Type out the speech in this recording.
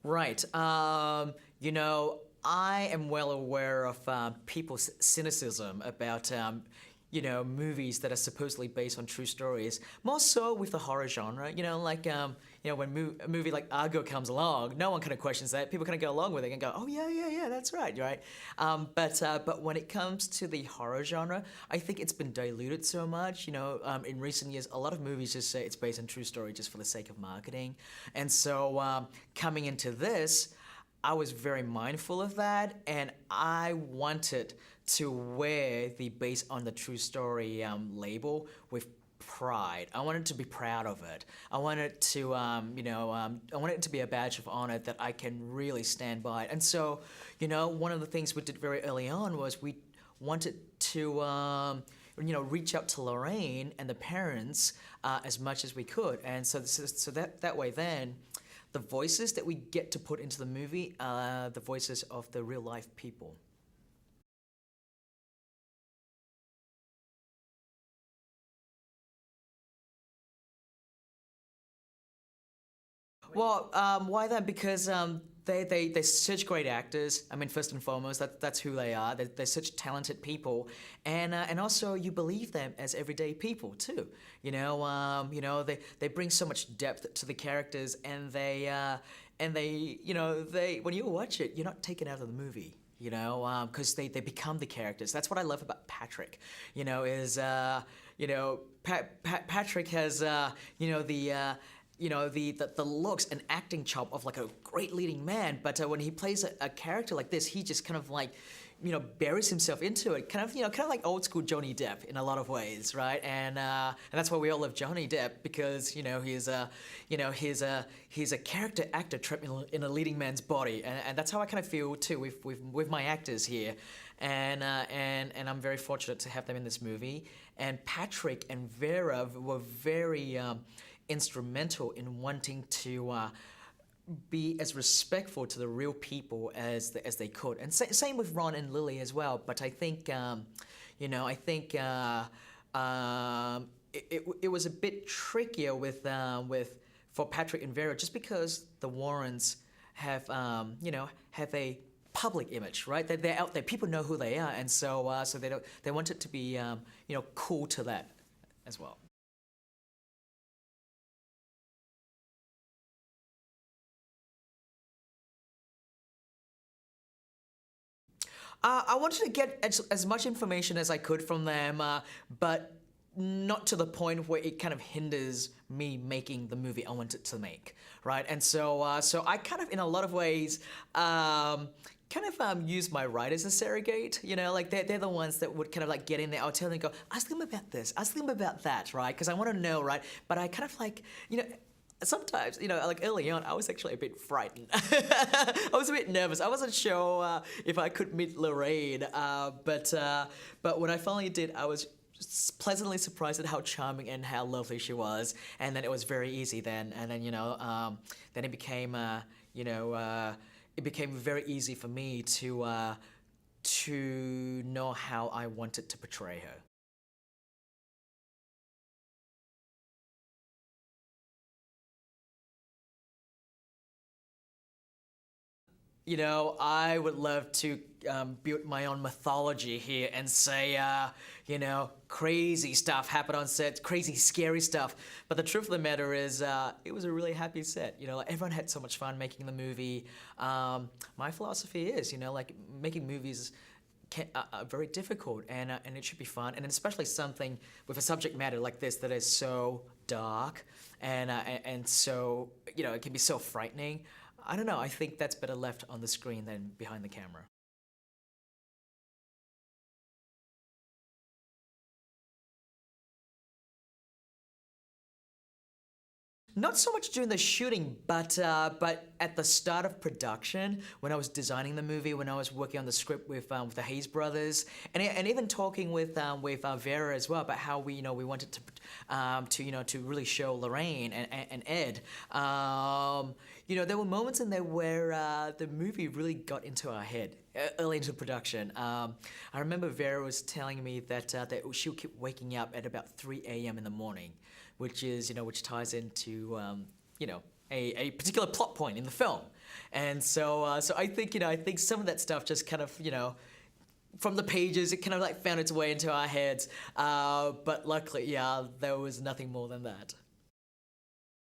Right. I am well aware of people's cynicism about, movies that are supposedly based on true stories. More so with the horror genre. When a movie like Argo comes along, no one kind of questions that. People kind of go along with it and go, "Oh yeah, yeah, yeah, that's right, right." But when it comes to the horror genre, I think it's been diluted so much. In recent years, a lot of movies just say it's based on true story just for the sake of marketing, and so coming into this. I was very mindful of that, and I wanted to wear the based on the true story label with pride. I wanted to be proud of it. I wanted to, I wanted it to be a badge of honor that I can really stand by. And so, one of the things we did very early on was we wanted to, reach out to Lorraine and the parents as much as we could. And so that way then the voices that we get to put into the movie are the voices of the real life people. Well, why that? Because they're such great actors. I mean, first and foremost, that's who they are. They're such talented people, and also you believe them as everyday people too. They bring so much depth to the characters, and they when you watch it, you're not taken out of the movie. Because they become the characters. That's what I love about Patrick. Patrick has the looks and acting chop of like a great leading man, but when he plays a character like this, he just kind of like buries himself into it, kind of like old school Johnny Depp in a lot of ways, right? And that's why we all love Johnny Depp, because he's a character actor trapped in a leading man's body, and that's how I kind of feel too with my actors here. And I'm very fortunate to have them in this movie. And Patrick and Vera were very instrumental in wanting to be as respectful to the real people as they could, and same with Ron and Lily as well. But I think it was a bit trickier with for Patrick and Vera, just because the Warrens have a public image, right? They're out there. People know who they are, and so they want it to be cool to that as well. I wanted to get as much information as I could from them, but not to the point where it kind of hinders me making the movie I wanted to make, right? And so I kind of, in a lot of ways, use my writers as surrogate. Like they're the ones that would kind of like get in there. I'll tell them, go, ask them about this, ask them about that, right? Because I want to know, right? But I kind of like, sometimes, like early on, I was actually a bit frightened. I was a bit nervous. I wasn't sure if I could meet Lorraine, but when I finally did, I was pleasantly surprised at how charming and how lovely she was. And then it was very easy then. And then, then it became very easy for me to know how I wanted to portray her. I would love to build my own mythology here and say, crazy stuff happened on set, crazy, scary stuff. But the truth of the matter is, it was a really happy set. Like everyone had so much fun making the movie. My philosophy is, like making movies are very difficult, and it should be fun, and especially something with a subject matter like this that is so dark and so it can be so frightening. I don't know. I think that's better left on the screen than behind the camera. Not so much during the shooting, but at the start of production, when I was designing the movie, when I was working on the script with the Hayes brothers, and even talking with Vera as well about how we wanted to really show Lorraine and Ed. There were moments in there where the movie really got into our head early into production. I remember Vera was telling me that she'll keep waking up at about 3 a.m. in the morning, which ties into a particular plot point in the film. And so I think, I think some of that stuff just kind of, from the pages, it kind of like found its way into our heads. But luckily, yeah, there was nothing more than that.